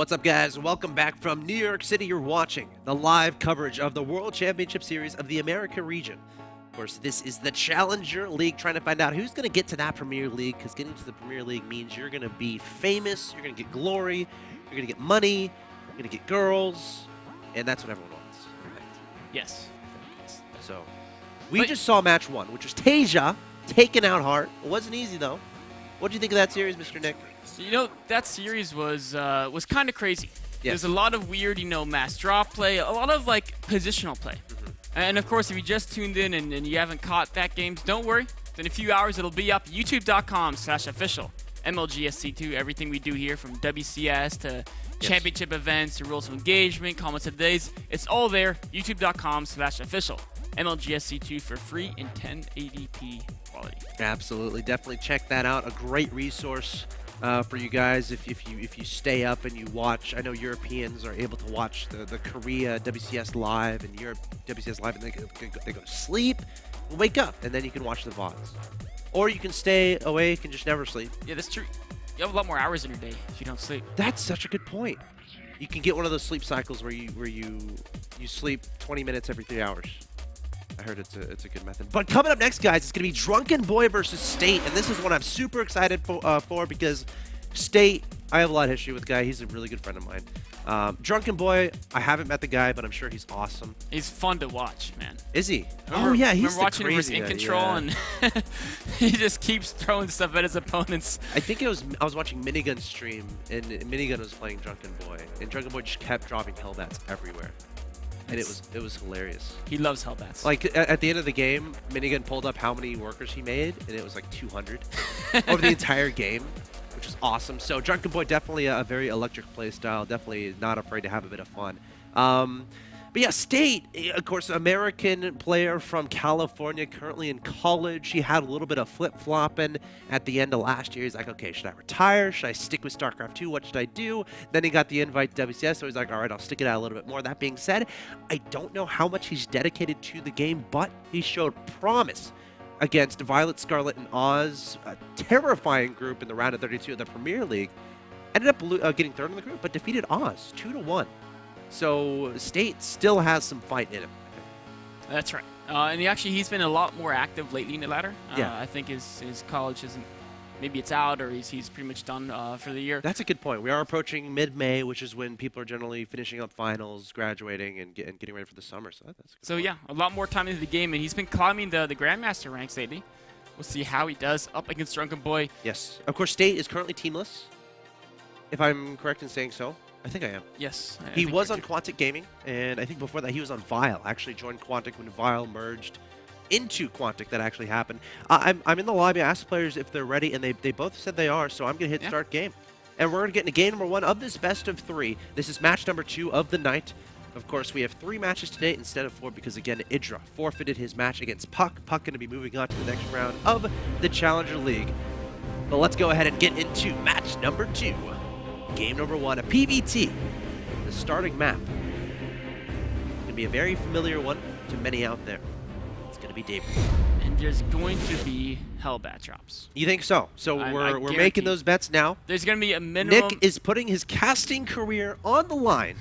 What's up, guys? Welcome back from New York City. You're watching the live coverage of the World Championship Series of the America region. Of course, this is the Challenger League, trying to find out who's going to get to that Premier League, because getting to the Premier League means you're going to be famous, you're going to get glory, you're going to get money, you're going to get girls, and that's what everyone wants. Right? Yes. So, we just saw match one, which was Tasia taking out Hart. It wasn't easy, though. What do you think of that series, Mr. Nick? You know, that series was kind of crazy. Yes. There's a lot of weird, mass drop play, a lot of, positional play. And, of course, if you just tuned in and you haven't caught that game, don't worry. In a few hours, it'll be up, youtube.com/official. MLGSC2, everything we do here from WCS to championship events to rules of engagement, comments of the days, it's all there, youtube.com/official. MLGSC2 for free in 1080p quality. Absolutely. Definitely check that out. A great resource for you guys if you stay up and you watch. I know Europeans are able to watch the Korea WCS live and Europe WCS live, and they go to sleep and wake up, and then you can watch the VODs. Or you can stay awake and just never sleep. Yeah, that's true. You have a lot more hours in your day if you don't sleep. That's such a good point. You can get one of those sleep cycles where you sleep 20 minutes every 3 hours. I heard it's a good method. But coming up next, guys, it's going to be Drunkenboi versus State, and this is one I'm super excited for because State, I have a lot of history with the guy. He's a really good friend of mine. Drunkenboi, I haven't met the guy, but I'm sure he's awesome. He's fun to watch, man. Is he? Remember, yeah, he's remember watching him with crazy in guy, control, and he just keeps throwing stuff at his opponents. I think I was watching Minigun's stream, and Minigun was playing Drunkenboi, and Drunkenboi just kept dropping hellbats everywhere. And it was hilarious. He loves hellbats. Like, at the end of the game, Minigun pulled up how many workers he made, and it was like 200 over the entire game, which is awesome. So Drunkenboi, definitely a very electric play style, definitely not afraid to have a bit of fun. But yeah, State, of course, American player from California, currently in college. He had a little bit of flip-flopping at the end of last year. He's like, okay, should I retire? Should I stick with StarCraft 2? What should I do? Then he got the invite to WCS, so he's like, all right, I'll stick it out a little bit more. That being said, I don't know how much he's dedicated to the game, but he showed promise against Violet, Scarlet, and Oz, a terrifying group in the round of 32 of the Premier League. Ended up getting third in the group, but defeated Oz 2-1. So State still has some fight in him. That's right. And he's been a lot more active lately in the ladder. Yeah. I think his college isn't, maybe it's out or he's pretty much done for the year. That's a good point. We are approaching mid-May, which is when people are generally finishing up finals, graduating, and getting ready for the summer. So that's a good point. Yeah, a lot more time into the game, and he's been climbing the Grandmaster ranks lately. We'll see how he does up against Drunkenboi. Yes. Of course, State is currently teamless, if I'm correct in saying so. I think I am. Yes. He was on Quantic Gaming, and I think before that he was on Vile. Actually joined Quantic when Vile merged into Quantic. That actually happened. I'm in the lobby. I asked players if they're ready, and they both said they are, so I'm going to hit start game. And we're going to get into game number 1 of this best of 3. This is match number 2 of the night. Of course, we have 3 matches today instead of 4 because, again, Idra forfeited his match against Puck. Puck going to be moving on to the next round of the Challenger League. But let's go ahead and get into match number 2. Game number 1, a PVT. The starting map. It's going to be a very familiar one to many out there. It's going to be David. And there's going to be hellbat drops. You think so? So we're making those bets now. There's going to be a minimum. Nick is putting his casting career on the line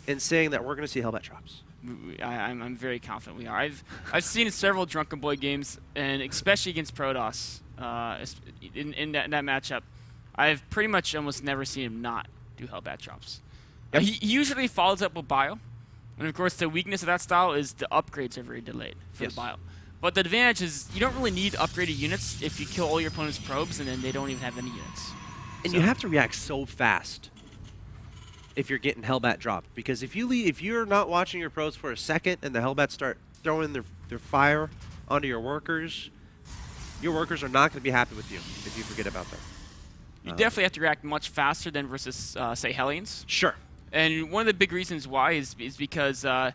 and saying that we're going to see hellbat drops. I'm very confident we are. I've seen several Drunkenboi games, and especially against Protoss in that matchup. I've pretty much almost never seen him not do hellbat drops. Yep. He usually follows up with bio, and of course the weakness of that style is the upgrades are very delayed for the bio. But the advantage is you don't really need upgraded units if you kill all your opponent's probes and then they don't even have any units. And you have to react so fast if you're getting hellbat dropped, because if you're not watching your probes for a second and the hellbats start throwing their fire onto your workers are not going to be happy with you if you forget about them. You definitely have to react much faster than versus, say, Hellions. Sure. And one of the big reasons why is because the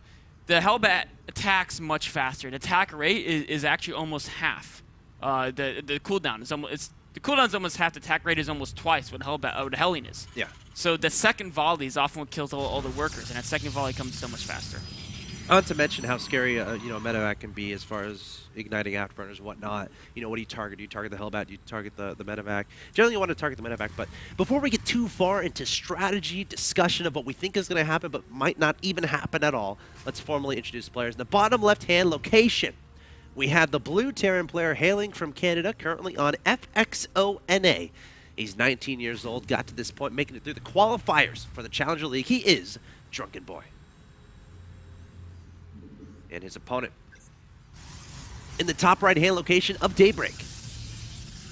Hellbat attacks much faster. The attack rate is actually almost half. The cooldown is the cooldown is almost half. The attack rate is almost twice what the Hellion is. Yeah. So the second volley is often what kills all the workers, and that second volley comes so much faster. Not to mention how scary a medevac can be as far as igniting afterburners and whatnot. What do you target? Do you target the Hellbat? Do you target the medevac? Generally, you want to target the medevac, but before we get too far into strategy, discussion of what we think is going to happen but might not even happen at all, let's formally introduce players. In the bottom left-hand location, we have the blue Terran player hailing from Canada, currently on FXONA. He's 19 years old, got to this point, making it through the qualifiers for the Challenger League. He is Drunkenboi. And his opponent in the top right-hand location of Daybreak.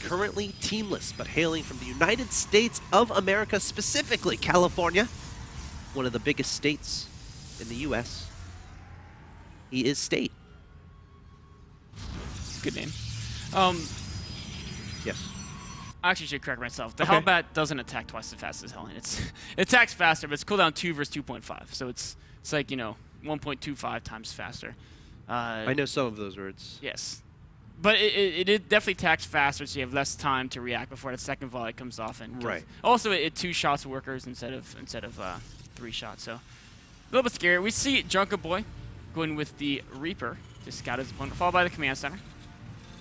Currently teamless, but hailing from the United States of America, specifically California, one of the biggest states in the U.S. He is State. Good name. Yes. I actually should correct myself. The Okay. Hellbat doesn't attack twice as fast as Hellion. It attacks faster, but it's cooldown 2 versus 2.5. So it's like, 1.25 times faster. I know some of those words. Yes. But it definitely attacks faster, so you have less time to react before the second volley comes off. And Right. Also, it 2 shots workers instead of 3 shots. So a little bit scary. We see Drunkenboi going with the Reaper to scout his opponent, followed by the command center.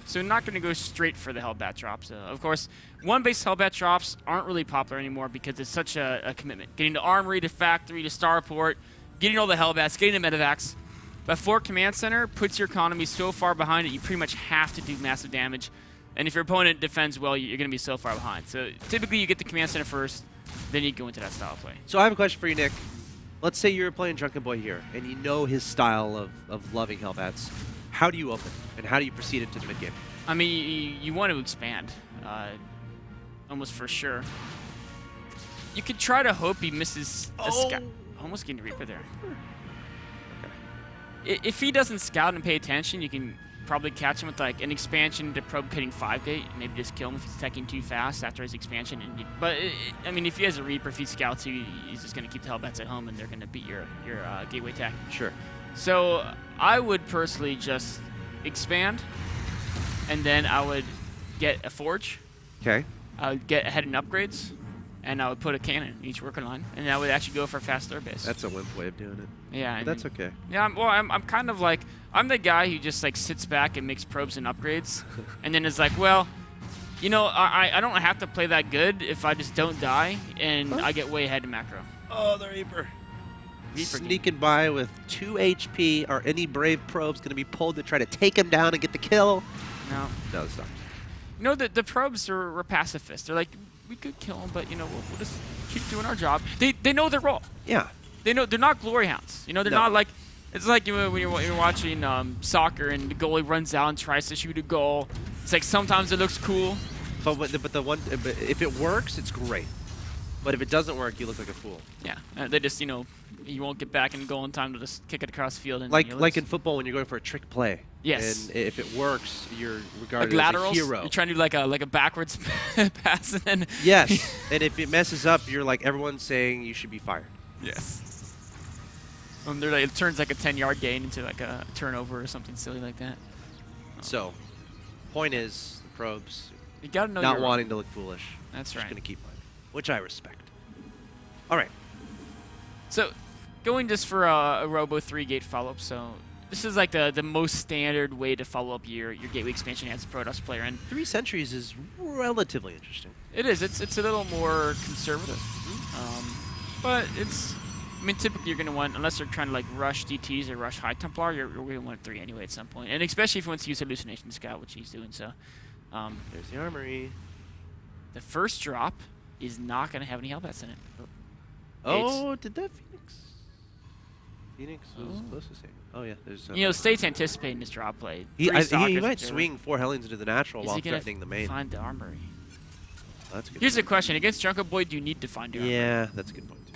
So not going to go straight for the Hellbat drops. Of course, one-base Hellbat drops aren't really popular anymore because it's such a commitment. Getting to Armory, to Factory, to Starport, getting all the Hellbats, getting the medevacs. But for command center, puts your economy so far behind it, you pretty much have to do massive damage. And if your opponent defends well, you're going to be so far behind. So typically you get the command center first, then you go into that style of play. So I have a question for you, Nick. Let's say you're playing Drunkenboi here, and you know his style of loving Hellbats. How do you open, and how do you proceed into the mid-game? I mean, you want to expand, almost for sure. You could try to hope he misses a scout. Almost getting a Reaper there. Okay. If he doesn't scout and pay attention, you can probably catch him with like an expansion to probe hitting 5 gate, and maybe just kill him if he's attacking too fast after his expansion. I mean, if he has a Reaper, if he scouts you, he's just going to keep the Hellbats at home, and they're going to beat your gateway attack. Sure. So I would personally just expand, and then I would get a forge. Okay. I would get ahead in upgrades, and I would put a cannon in each worker line, and I would actually go for a fast third base. That's a wimp way of doing it. Yeah, But that's okay. Yeah, I'm kind of like, I'm the guy who just like sits back and makes probes and upgrades, and then is like, well, I don't have to play that good if I just don't die, and I get way ahead in macro. Oh, the Reaper. Reaper Sneaking by with 2 HP. Are any brave probes going to be pulled to try to take him down and get the kill? No. No, it's not. The probes are pacifists. They're like, we could kill him, but we'll just keep doing our job. They know their role. Yeah. They know they're not glory hounds. They're not like, it's like when you're watching soccer and the goalie runs out and tries to shoot a goal. It's like sometimes it looks cool. But if it works, it's great. But if it doesn't work, you look like a fool. Yeah, they just you won't get back in goal in time to just kick it across the field. And like in football when you're going for a trick play. Yes. And if it works, you're regarded like as laterals, a hero. You're trying to do like a backwards pass and then. Yes. And if it messes up, you're like everyone's saying you should be fired. Yes. It turns like a 10-yard gain into like a turnover or something silly like that. So, point is, the probes You gotta know not wanting to look foolish. That's Just right. gonna keep fighting, which I respect. All right. So, going just for a Robo 3-gate follow-up, so this is like the most standard way to follow up your gateway expansion as a Protoss player, and 3 Centuries is relatively interesting. it is. It's a little more conservative, but typically you're gonna want, unless they're trying to like rush DTs or rush High Templar, you're gonna want 3 anyway at some point, and especially if he wants to use Hallucination Scout, which he's doing. So, There's the Armory. the first drop is not gonna have any Hellbats in it. Oh, did that Phoenix? Phoenix was close to saying. Oh yeah, there's. State's anticipating this drop play. He 3 Stalkers might are- swing 4 Hellions into the natural Is while he gonna threatening the main. find the Armory? That's a good Here's the point. question: against Drunkenboi, do you need to find your Armory? Yeah, that's a good point too.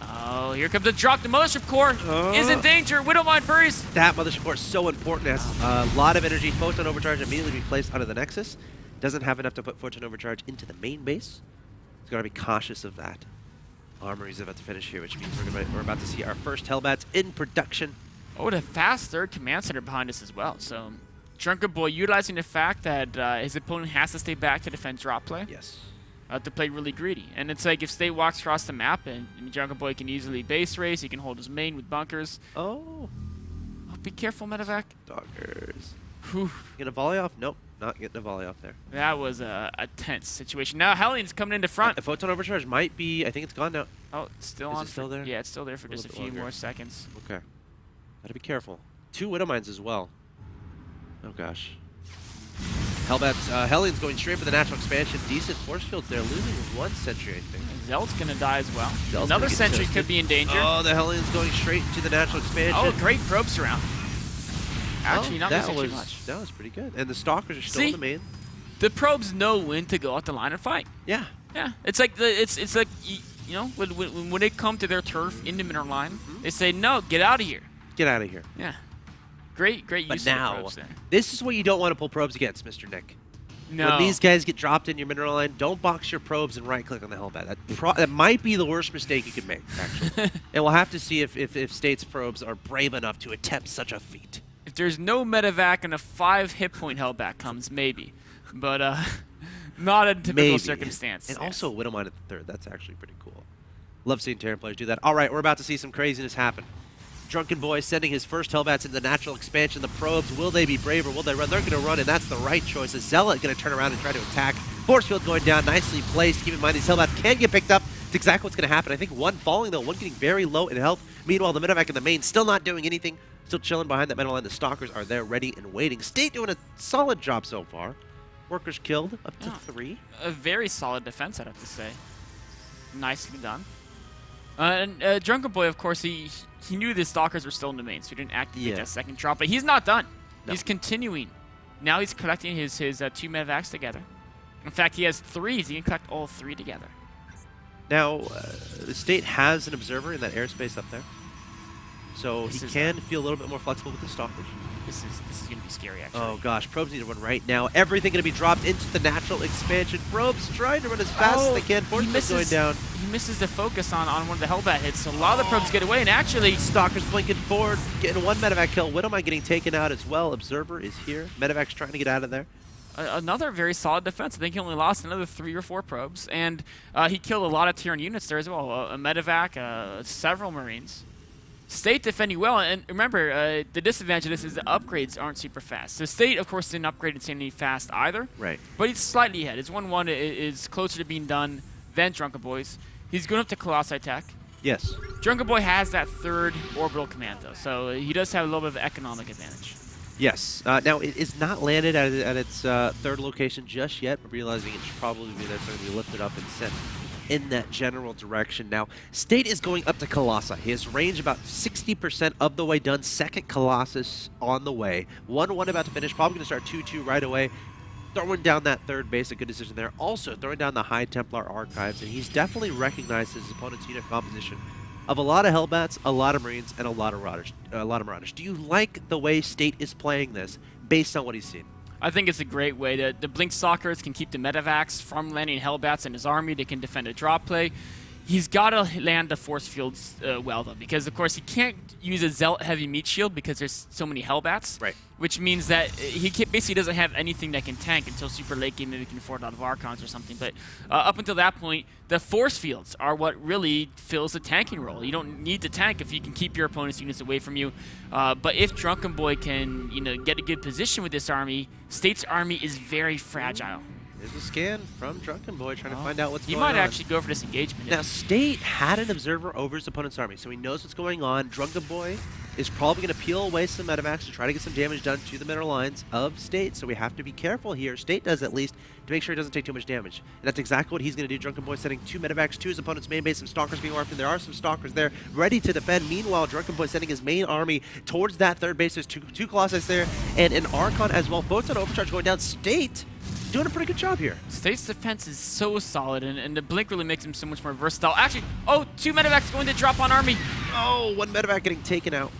Oh, here comes the drop. The Mothership Core is in danger. Widowmine buries. That Mothership Core is so important. It has a lot of energy. Photon Overcharge immediately be placed under the Nexus. Doesn't have enough to put Photon Overcharge into the main base. He's got to be cautious of that. Armory's about to finish here, which means we're about to see our first Hellbats in production. Oh, the fast third command center behind us as well. So, Drunkenboi utilizing the fact that his opponent has to stay back to defend drop play. Yes. To play really greedy. And it's like if State walks across the map and Drunkenboi can easily base race, he can hold his main with bunkers. Oh. be careful, medevac. Stalkers. Whew. Get a volley off? Nope, not getting a volley off there. That was a tense situation. Now Hellions coming into front. A photon overcharge might be. I think it's gone now. Oh, it's still Is on. it still there? Yeah, it's still there for just a few longer. more seconds. Okay. Gotta be careful. 2 Widow Mines as well. Oh gosh. Hellbats, Hellions going straight for the natural expansion. Decent force fields there, losing 1 sentry, I think. Zelt's gonna die as well. Zelt's Another gonna get sentry toasted. could be in danger. Oh, the Hellions going straight to the natural expansion. Oh, great probe surround. Actually, not missing too much. That was pretty good. And the Stalkers are still in the main. The probes know when to go out the line and fight. Yeah. Yeah, it's like it's like you know when they come to their turf in the middle line, they say no, get out of here. Get out of here. Yeah, great use But of the now, probes there. this is what you don't want to pull probes against, Mr. Nick. No, When these guys get dropped in your mineral line, don't box your probes and right-click on the Hellbat. That might be the worst mistake you could make, actually. And we'll have to see if State's probes are brave enough to attempt such a feat. if there's no medevac and a 5 hit point hellback comes, maybe, but not a typical Maybe. circumstance. And Yeah. also Widow Mine at the 3rd. That's actually pretty cool. Love seeing Terran players do that. All right, we're about to see some craziness happen. Drunkenboi sending his first Hellbats into the natural expansion. The probes, will they be brave or will they run? They're going to run, and that's the right choice. Is Zealot going to turn around and try to attack? Force field going down, nicely placed. Keep in mind, these Hellbats can get picked up. It's exactly what's going to happen. I think 1 falling, though, 1 getting very low in health. Meanwhile, the medevac in the main still not doing anything. Still chilling behind that metal line. The Stalkers are there ready and waiting. State doing a solid job so far. Workers killed, up to 3. A very solid defense, I'd have to say. Nicely done. And Drunkenboi, of course, he knew the Stalkers were still in the main, so he didn't activate that second drop. But he's not done. No. He's continuing. Now he's collecting his 2 medevacs together. In fact, he has 3. He can collect all 3 together. Now, the State has an observer in that airspace up there. So he can feel a little bit more flexible with the Stalkers. This is going to be scary, actually. Oh gosh, probes need to run right now. Everything going to be dropped into the natural expansion. Probes trying to run as fast as they can. Force field going down. He misses the focus on one of the Hellbat hits, so a lot of the probes get away, and actually... Stalkers blinking forward, getting 1 medevac kill. Widowmine getting taken out as well. Observer is here. Medevac's trying to get out of there. Another very solid defense. I think he only lost another 3 or 4 probes, and he killed a lot of Terran units there as well. A medevac, several Marines. State defending well, and remember, the disadvantage of this is the upgrades aren't super fast. So State, of course, didn't upgrade insanely fast either. Right. But he's slightly ahead. His 1-1 is closer to being done than Drunkenboi's. He's going up to Colossi Tech. Yes. Drunkenboi has that 3rd orbital command, though, so he does have a little bit of economic advantage. Yes. Now, it is not landed at its 3rd location just yet, but realizing it should probably be there, so it's going to be lifted up and sent in that general direction. Now, State is going up to Colossi. His range about 60% of the way done. 2nd Colossus on the way. 1-1 about to finish. Probably going to start 2-2 right away. Throwing down that 3rd base, a good decision there. Also, throwing down the High Templar Archives, and he's definitely recognized his opponent's unit composition of a lot of Hellbats, a lot of Marines, and a lot of Marauders. Do you like the way State is playing this based on what he's seen? I think it's a great way. The Blink Stalkers can keep the medevacs from landing Hellbats in his army. They can defend a drop play. He's got to land the force fields well, though, because, of course, he can't use a Zealot heavy meat shield because there's so many Hellbats. Right. Which means that he basically doesn't have anything that can tank until super late game. Maybe he can afford a lot of Archons or something. But up until that point, the force fields are what really fills the tanking role. You don't need to tank if you can keep your opponent's units away from you. But if Drunkenboi can, get a good position with this army, State's army is very fragile. There's a scan from Drunkenboi trying to find out what's going on. He might on. actually go for this engagement. Now, State had an observer over his opponent's army, so he knows what's going on. Drunkenboi is probably going to peel away some medevacs to try to get some damage done to the middle lines of State, so we have to be careful here. State does, at least, to make sure he doesn't take too much damage. And that's exactly what he's going to do. Drunkenboi sending 2 medevacs to his opponent's main base, some Stalkers being warped, and there are some Stalkers there ready to defend. Meanwhile, Drunkenboi sending his main army towards that 3rd base. There's two Colossi there, and an Archon as well. Photon overcharge going down. State doing a pretty good job here. State's defense is so solid, and the Blink really makes him so much more versatile. Actually, 2 medevacs going to drop on army. Oh, 1 medevac getting taken out.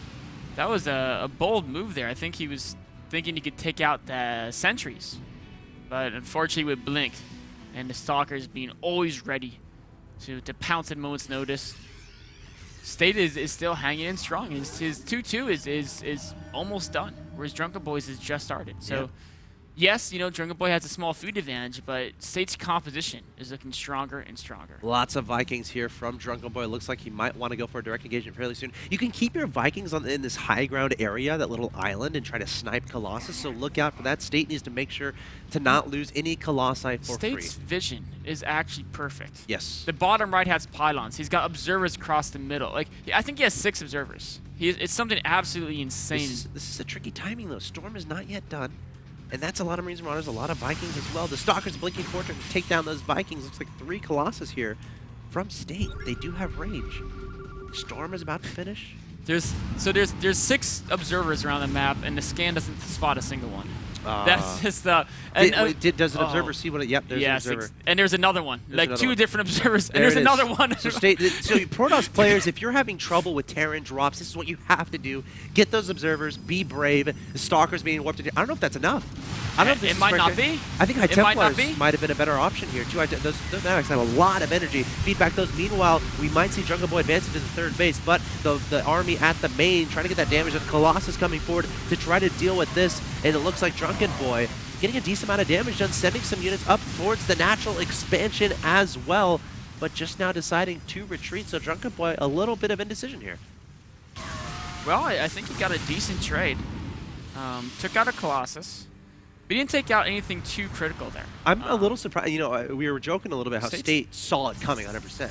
That was a bold move there. I think he was thinking he could take out the sentries. But unfortunately with Blink and the Stalkers being always ready to pounce at a moment's notice, State is still hanging in strong. His 2-2 is almost done, whereas Drunkenboi's has just started. So yes, Drunkenboi has a small food advantage, but State's composition is looking stronger and stronger. Lots of Vikings here from Drunkenboi. Looks like he might want to go for a direct engagement fairly soon. You can keep your Vikings in this high ground area, that little island, and try to snipe Colossus, so look out for that. State needs to make sure to not lose any Colossi for State's free. vision is actually perfect. Yes. The bottom right has pylons. He's got observers across the middle. Like, I think he has 6 observers. It's something absolutely insane. This is a tricky timing, though. Storm is not yet done. And that's a lot of Marines and Marauders, a lot of Vikings as well. The Stalkers blinking forward to take down those Vikings. Looks like 3 Colossus here from State. They do have range. Storm is about to finish. There's 6 observers around the map, and the scan doesn't spot a single one. That's just the. Does an observer see what? Yep, there's an observer. And there's another one. There's like another 2 different observers, and There there's it is. another one. So Protoss players, if you're having trouble with Terran drops, this is what you have to do. Get those observers, be brave. The Stalkers being warped in. I don't know if that's enough. I don't know if this It is might right not there. be. I think High It might not Templars be. might have been a better option here too. Those Navax have a lot of energy. Feedback those. Meanwhile, we might see Drunkenboi advancing to the 3rd base, but the army at the main trying to get that damage. And Colossus coming forward to try to deal with this, and it looks like Drunkenboi getting a decent amount of damage done, sending some units up towards the natural expansion as well, but just now deciding to retreat. So Drunkenboi, a little bit of indecision here. Well, I think he got a decent trade. Took out a Colossus. But he didn't take out anything too critical there. I'm a little surprised. We were joking a little bit how State saw it coming 100%.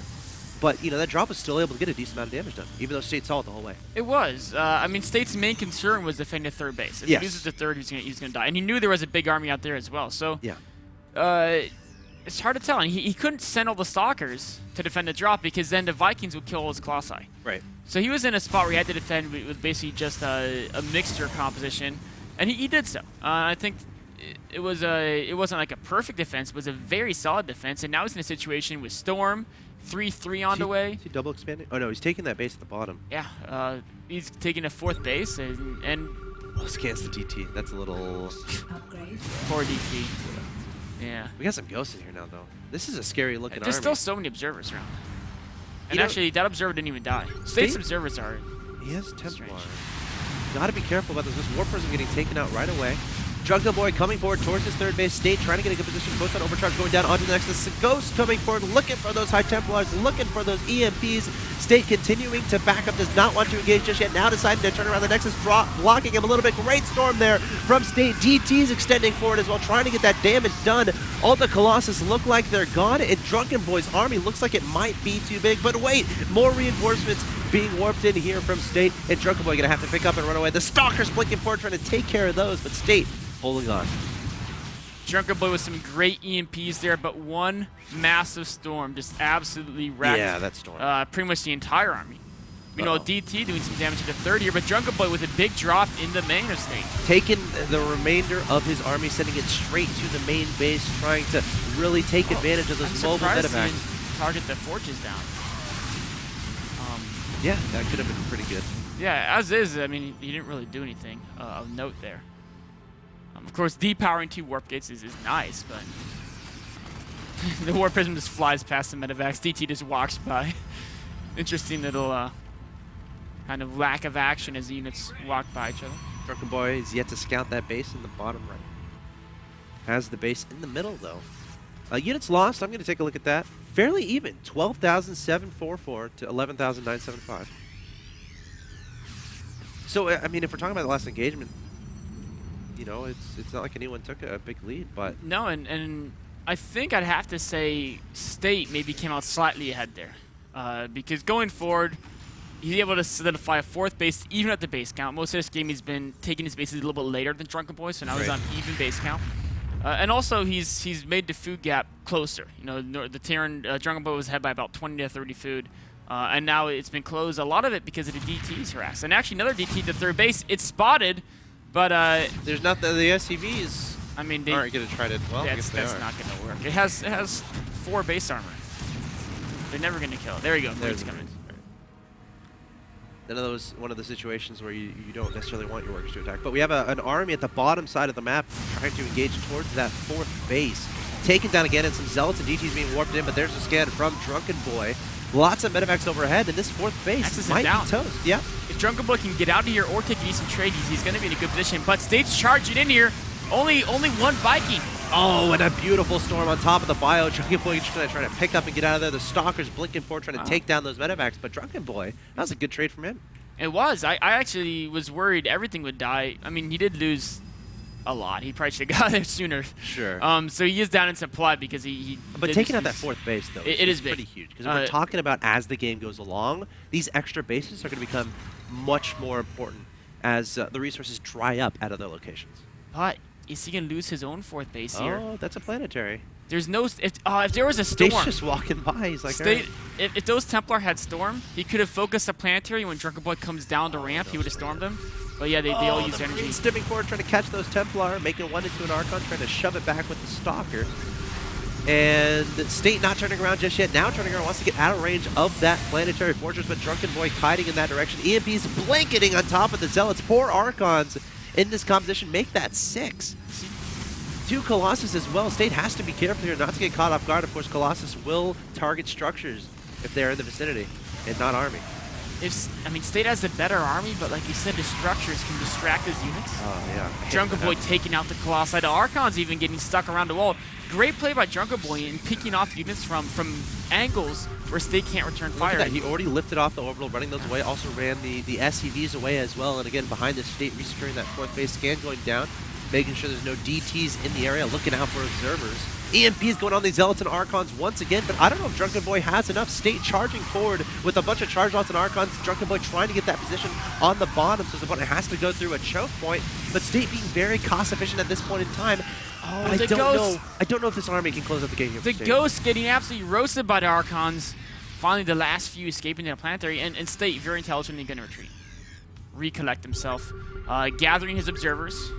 But, that drop was still able to get a decent amount of damage done, even though State saw it the whole way. It was. I mean, State's main concern was defending the 3rd base. If Yes. he loses the 3rd, he's going to die. And he knew there was a big army out there as well. So Yeah. it's hard to tell. And he couldn't send all the Stalkers to defend the drop because then the Vikings would kill all his Colossi. Right. So he was in a spot where he had to defend with basically just a mixture composition. And he did so. I think it wasn't like a perfect defense. It was a very solid defense. And now he's in a situation with Storm, 3-3 on the way. Is he double expanding? Oh, no, he's taking that base at the bottom. Yeah, he's taking a 4th base, and Oh, scans the DT. That's a little... Upgrade. poor DT. Yeah. We got some ghosts in here now, though. This is a scary looking There's army. still so many observers around. And know- actually, that observer didn't even die. State's observers are... He has Templar. strange. Gotta be careful about this. This War Prism getting taken out right away. Drunkenboi coming forward towards his 3rd base. State trying to get a good position. Photon overcharge going down onto the Nexus. Ghost coming forward, looking for those High Templars, looking for those EMPs. State continuing to back up, does not want to engage just yet. Now deciding to turn around the Nexus, blocking him a little bit. Great storm there from State. DT's extending forward as well, trying to get that damage done. All the Colossus look like they're gone, and Drunkenboi's army looks like it might be too big. But wait, more reinforcements being warped in here from State, and Drunkenboi gonna have to pick up and run away. The Stalkers blinking forward, trying to take care of those, but State holding on. Drunkenboi with some great EMPs there, but one massive storm just absolutely wrecked that storm. pretty much the entire army. DT doing some damage to the 3rd here, but Drunkenboi with a big drop in the main of State. Taking the remainder of his army, sending it straight to the main base, trying to really take advantage of those I'm mobile surprised he medevacs. didn't target the forges down. Yeah, that could have been pretty good. Yeah, as is, I mean, he didn't really do anything of note there. Of course, depowering 2 warp gates is nice, but the War Prism just flies past the medevacs. DT just walks by. Interesting little kind of lack of action as the units walk by each other. Drunkenboi is yet to scout that base in the bottom right. Has the base in the middle, though. Units lost, I'm going to take a look at that. Fairly even, 12,744 to 11,975. So, I mean, if we're talking about the last engagement, it's not like anyone took a big lead, but... No, and I think I'd have to say State maybe came out slightly ahead there. Because going forward, he's able to solidify a 4th base even at the base count. Most of this game he's been taking his bases a little bit later than Drunkenboi, so now he's on even base count. And also he's made the food gap closer. The Terran Drunkenboi was ahead by about 20 to 30 food. And now it's been closed, a lot of it because of the DT's harass. And actually another DT to 3rd base, it's spotted, but... There's not the SCVs. I mean, Aren't going to try to... Well, I guess they that's are. not going to work. It has 4 base armor. They're never going to kill it. There you go. There's Blade's coming. one of the situations where you don't necessarily want your workers to attack. But we have an army at the bottom side of the map trying to engage towards that 4th base. Taken down again, and some Zealots and DTs being warped in, but there's a scan from Drunkenboi. Lots of medevacs overhead, and this 4th base Axis is might down. be toast. Yeah. If Drunkenboi can get out of here or take a decent trade, he's going to be in a good position. But State's charging in here. Only one Viking. Oh, and a beautiful storm on top of the bio. Drunkenboi just going to try to pick up and get out of there. The Stalker's blinking forward, trying to take down those medevacs. But Drunkenboi, that was a good trade from him. It was. I actually was worried everything would die. I mean, he did lose a lot. He probably should have got there sooner. Sure. So he is down in supply because he But taking out that 4th base, though, it is big. pretty huge. Because we're talking about as the game goes along, these extra bases are going to become much more important as the resources dry up at other locations. But is he going to lose his own 4th base here? Oh, that's a planetary. There's no... If there was a storm... State's just walking by. He's like... State, if those Templar had storm, he could have focused a planetary. When Drunkenboi comes down the ramp, he would have stormed them. But yeah, they all use energy. Stimming forward, trying to catch those Templar, making one into an Archon, trying to shove it back with the Stalker. And State not turning around just yet. Now turning around, wants to get out of range of that planetary fortress, but Drunkenboi kiting in that direction. EMP's blanketing on top of the Zealots. 4 Archons in this composition make that 6. 2 Colossus as well. State has to be careful here not to get caught off guard. Of course, Colossus will target structures if they're in the vicinity and not army. I mean, State has a better army, but like you said, the structures can distract his units. Oh, yeah. Drunkenboi taking out the Colossi. The Archon's even getting stuck around the wall. Great play by Drunkenboi in picking off units from angles where State can't return fire. Look at that. He already lifted off the orbital, running those away. Also ran the SCVs away as well. And again, behind the State, resecuring that 4th base. Scan going down, making sure there's no DTs in the area, looking out for observers. EMP is going on these Zealots and Archons once again, but I don't know if Drunkenboi has enough. State charging forward with a bunch of charge lots and Archons. Drunkenboi trying to get that position on the bottom, so his opponent has to go through a choke point. But State being very cost efficient at this point in time. Oh, I don't know if this army can close out the game here. The Ghost getting absolutely roasted by the Archons. Finally, the last few escaping to the planetary, and State very intelligently going to retreat. Recollect himself. Gathering his observers.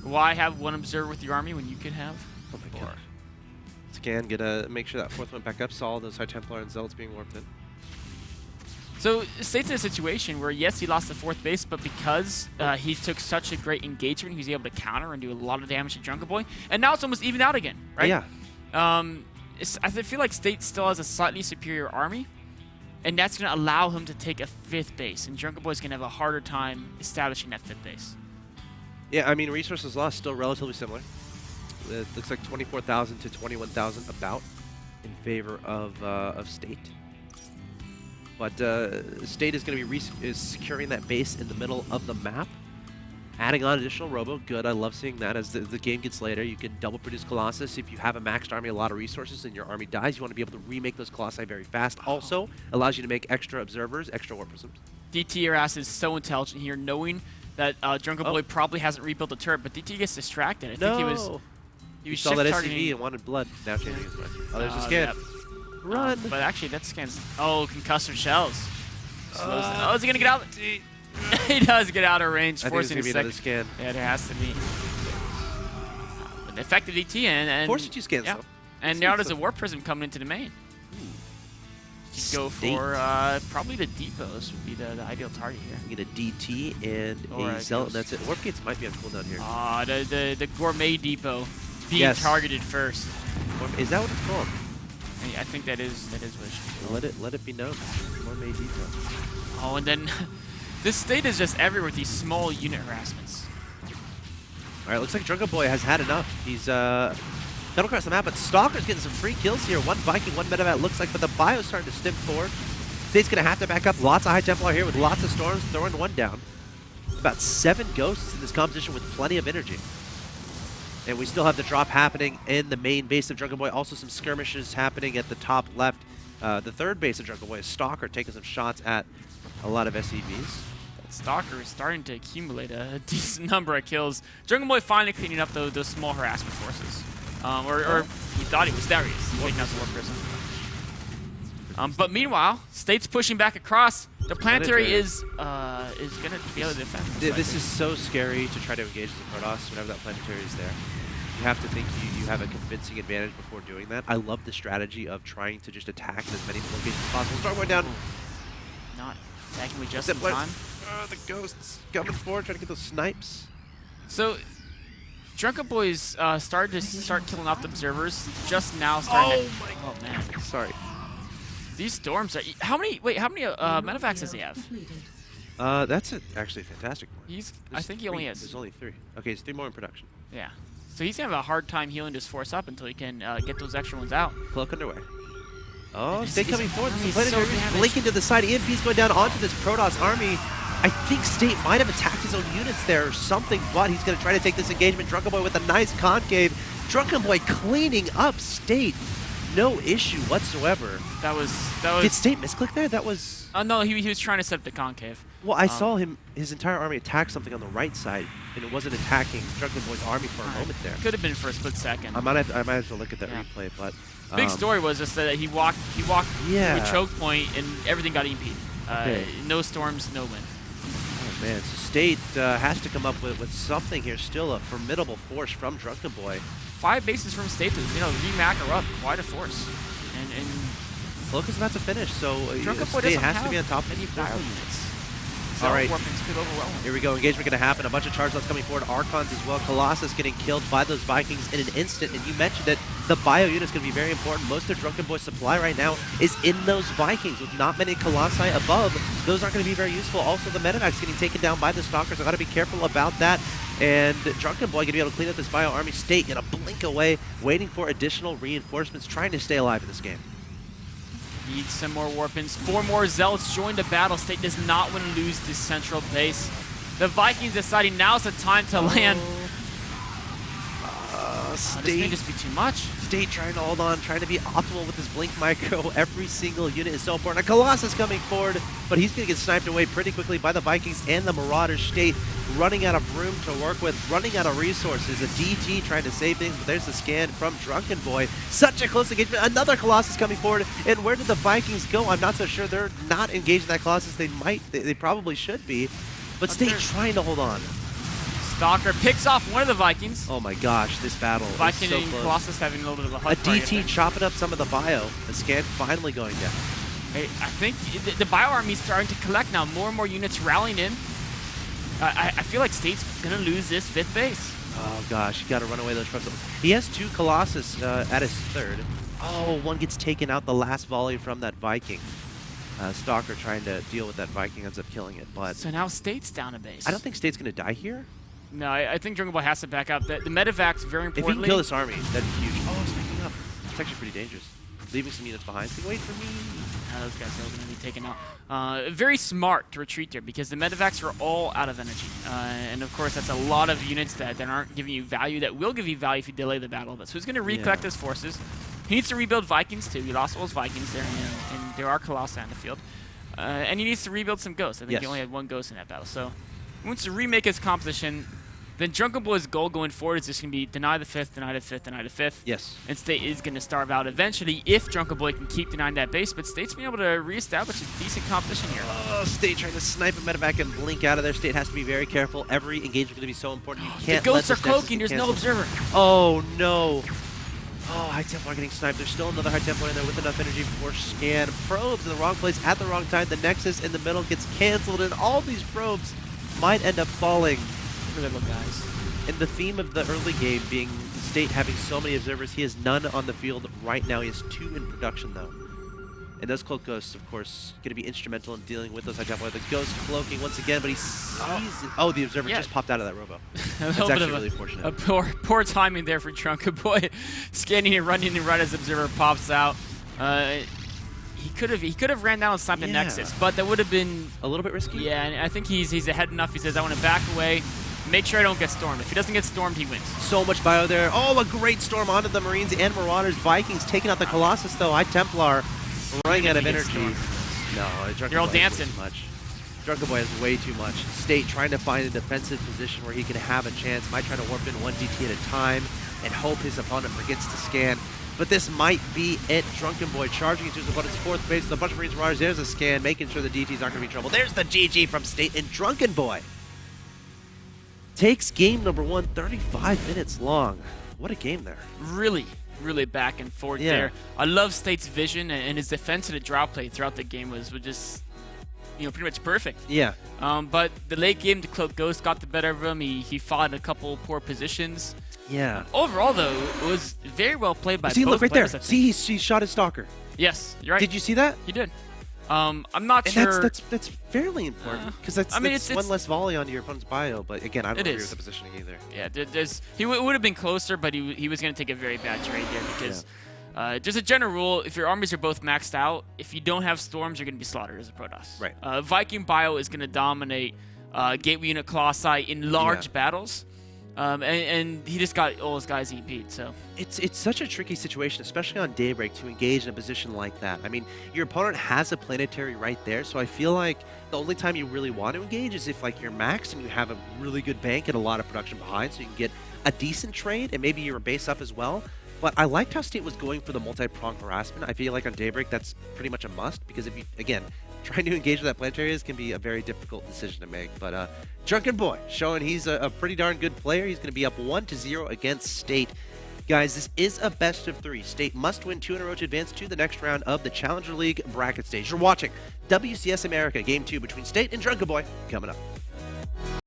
Why have 1 observer with your army when you could have 4? Scan, gonna make sure that 4th went back up. Saw those High Templar and Zealots being warped in. So State's in a situation where, yes, he lost the 4th base, but because he took such a great engagement, he was able to counter and do a lot of damage to Drunkenboi. And now it's almost evened out again, right? Yeah. I feel like State still has a slightly superior army, and that's going to allow him to take a 5th base, and Drunkenboi's going to have a harder time establishing that 5th base. Yeah, I mean, resources lost still relatively similar. It looks like 24,000 to 21,000 about in favor of State. But State is going to be securing that base in the middle of the map. Adding on additional robo, good. I love seeing that. As the game gets later, you can double produce Colossus. If you have a maxed army, a lot of resources, and your army dies, you want to be able to remake those Colossi very fast. Also, allows you to make extra observers, extra warp prisms. DT Eras is so intelligent here, knowing that Drunkenboi probably hasn't rebuilt the turret, but DT gets distracted. I think he was saw that targeting. SCV and wanted blood. Now changing his mind. Oh, there's a scan. Yep. Run! But actually, that scan's... Oh, concussive shells. Oh, is he going to get out? He does get out of range, forcing a second scan. Yeah, there has to be. But effective DT and forced 2 scans, though. And now there's a Warp Prism coming into the main. You go for probably the depots would be the ideal target here. You get a DT and a Zealot, and that's it. Warp Gates might be on cooldown here. The Gourmet Depot being targeted first. Is that what it's called? I think that is what it should be. Let it be known. Gourmet Depot. Oh, and then this State is just everywhere with these small unit harassments. All right, looks like Drunkenboi has had enough. He's come across the map, but Stalker's getting some free kills here. 1 Viking, 1 medevac looks like, but the bio's starting to stim forward. State's going to have to back up. Lots of High Templar here with lots of storms, throwing 1 down. About 7 ghosts in this composition with plenty of energy. And we still have the drop happening in the main base of Drunkenboi. Also some skirmishes happening at the top left. The 3rd base of Drunkenboi is Stalker taking some shots at a lot of SCVs. Stalker is starting to accumulate a decent number of kills. Drunkenboi finally cleaning up those small harassment forces. Or he thought he was there. He's taking out the Warp Prism. But meanwhile, State's pushing back across. The planetary is going to be able to defend. This is so scary to try to engage the Protoss whenever that planetary is there. You have to think you have a convincing advantage before doing that. I love the strategy of trying to just attack in as many locations as possible. Start going down. Not attacking me just in time. The Ghosts coming forward, trying to get those snipes. So, Drunkenboi's started to killing off the observers. Just now starting. Oh man. Sorry. These storms are. How many medevacs does he have? That's actually a fantastic point. I think he only has. There's only 3. Okay, it's 3 more in production. Yeah. So he's gonna have a hard time healing this force up until he can get those extra ones out. Cloak underway. Oh, State coming forward. He's Planet so Derby's blinking to the side. EMP's going down onto this Protoss army. I think State might have attacked his own units there or something, but he's going to try to take this engagement. Drunkenboi with a nice concave. Drunkenboi cleaning up State. No issue whatsoever. That was. Did State misclick there? That was... no, he was trying to set up the concave. Well, I saw his entire army attack something on the right side, and it wasn't attacking Drunkenboi's army for a moment there. Could have been for a split second. I might have to look at that replay, but... Big story was just that he walked through a choke point and everything got EMP'd. Okay. No storms, no wind. Oh man, so State has to come up with something here. Still a formidable force from Drunkenboi. 5 bases from State to remac are up, quite a force. And Cloak is about to finish, so State has to be on top of any bio units. All right. Weapons could overwhelm him. Here we go. Engagement going to happen. A bunch of charge lots coming forward. Archons as well. Colossus getting killed by those Vikings in an instant. And you mentioned that the bio unit is going to be very important. Most of Drunkenboi's supply right now is in those Vikings. With not many Colossi above, those aren't going to be very useful. Also, the Medivacs getting taken down by the Stalkers. So got to be careful about that. And Drunkenboi going to be able to clean up this bio army. State going to blink away, waiting for additional reinforcements, trying to stay alive in this game. Need some more warpins. 4 more Zealots join the battle. State does not want to lose this central base. The Vikings deciding now's the time to land. State, this may just be too much. State trying to hold on, trying to be optimal with his blink micro. Every single unit is so important. A Colossus coming forward, but he's going to get sniped away pretty quickly by the Vikings and the Marauders. State running out of room to work with, running out of resources. A DT trying to save things, but there's the scan from Drunkenboi. Such a close engagement. Another Colossus coming forward. And where did the Vikings go? I'm not so sure. They're not engaged in that Colossus. They probably should be. But State trying to hold on. Stalker picks off one of the Vikings. Oh my gosh, this battle Viking is so and close. Colossus having a little bit of a A hug party, DT chopping up some of the bio. The scan finally going down. Hey, I think the bio army is starting to collect now. More and more units rallying in. I feel like State's going to lose this 5th base. Oh gosh, you got to run away those trucks. He has 2 Colossus at his 3rd. Oh, one gets taken out the last volley from that Viking. Stalker trying to deal with that Viking ends up killing it, but... So now State's down a base. I don't think State's going to die here. No, I think Drunkenboi has to back up. The Medevac's very importantly... If he can kill this army, that'd be huge. Oh, it's picking up. It's actually pretty dangerous. Leaving some units behind. So wait for me. Those guys are going to be taken out. Very smart to retreat there because the Medevacs are all out of energy. And of course, that's a lot of units that aren't giving you value, that will give you value if you delay the battle. So he's going to recollect his forces. He needs to rebuild Vikings too. He lost all his Vikings there, and there are Colossi on the field. And he needs to rebuild some Ghosts. I think he only had 1 Ghost in that battle. So he wants to remake his composition. Then Drunkenboi's goal going forward is just going to be deny the 5th, deny the 5th, deny the 5th. Yes. And State is going to starve out eventually if Drunkenboi can keep denying that base, but State's been able to reestablish a decent competition here. Oh, State trying to snipe a Medevac and blink out of there. State has to be very careful. Every engagement is going to be so important. You can't the Ghosts are cloaking. There's no Observer. Oh, no. Oh, High Templar getting sniped. There's still another High Templar in there with enough energy for scan. Probes in the wrong place at the wrong time. The Nexus in the middle gets canceled, and all these probes might end up falling. Look at the guys. And the theme of the early game being State having so many observers, he has none on the field right now. He has 2 in production, though. And those Cloak Ghosts, of course, going to be instrumental in dealing with those High Templar. The Ghost cloaking once again, but he sees it. Oh, the Observer just popped out of that robo. That's actually really fortunate. A poor timing there for Drunkenboi. Scanning and running and right as Observer pops out. He could have ran down and sniped the Nexus, but that would have been a little bit risky. Yeah, and I think he's ahead enough. He says, I want to back away. Make sure I don't get stormed. If he doesn't get stormed, he wins. So much bio there. Oh, a great storm onto the Marines and Marauders. Vikings taking out the Colossus, though. High Templar running out of energy. No, you're all dancing. Much. Drunkenboi has way too much. State trying to find a defensive position where he can have a chance. Might try to warp in 1 DT at a time and hope his opponent forgets to scan. But this might be it. Drunkenboi charging into his opponent's 4th base. The bunch of Marines Marauders. There's a scan, making sure the DTs aren't going to be in trouble. There's the GG from State, and Drunkenboi takes game number 1, 35 minutes long. What a game there. Really back and forth there. I love State's vision, and his defense of the draw play throughout the game was just, pretty much perfect. Yeah. But the late game, the Cloak Ghost got the better of him. He fought in a couple poor positions. Yeah. Overall, though, it was very well played by both look right players, there. See, he shot his Stalker. Yes, you're right. Did you see that? He did. I'm not And sure. that's fairly important because that's, I mean, that's one less volley onto your opponent's bio. But again, I don't agree with the positioning either. Yeah, he would have been closer, but he was going to take a very bad trade there because just a general rule, if your armies are both maxed out, if you don't have storms, you're going to be slaughtered as a Protoss. Right. Viking bio is going to dominate Gateway Unit Colossi in large battles. And he just got all his guys EP'd, so. It's such a tricky situation, especially on Daybreak, to engage in a position like that. I mean, your opponent has a planetary right there, so I feel like the only time you really want to engage is if like you're maxed and you have a really good bank and a lot of production behind, so you can get a decent trade and maybe your base up as well. But I liked how State was going for the multi-pronged harassment. I feel like on Daybreak that's pretty much a must because if you, again, trying to engage with that planetary can be a very difficult decision to make. But Drunkenboi showing he's a pretty darn good player. He's going to be up 1-0 against State. Guys, this is a best of 3. State must win 2 in a row to advance to the next round of the Challenger League bracket stage. You're watching WCS America Game 2 between State and Drunkenboi coming up.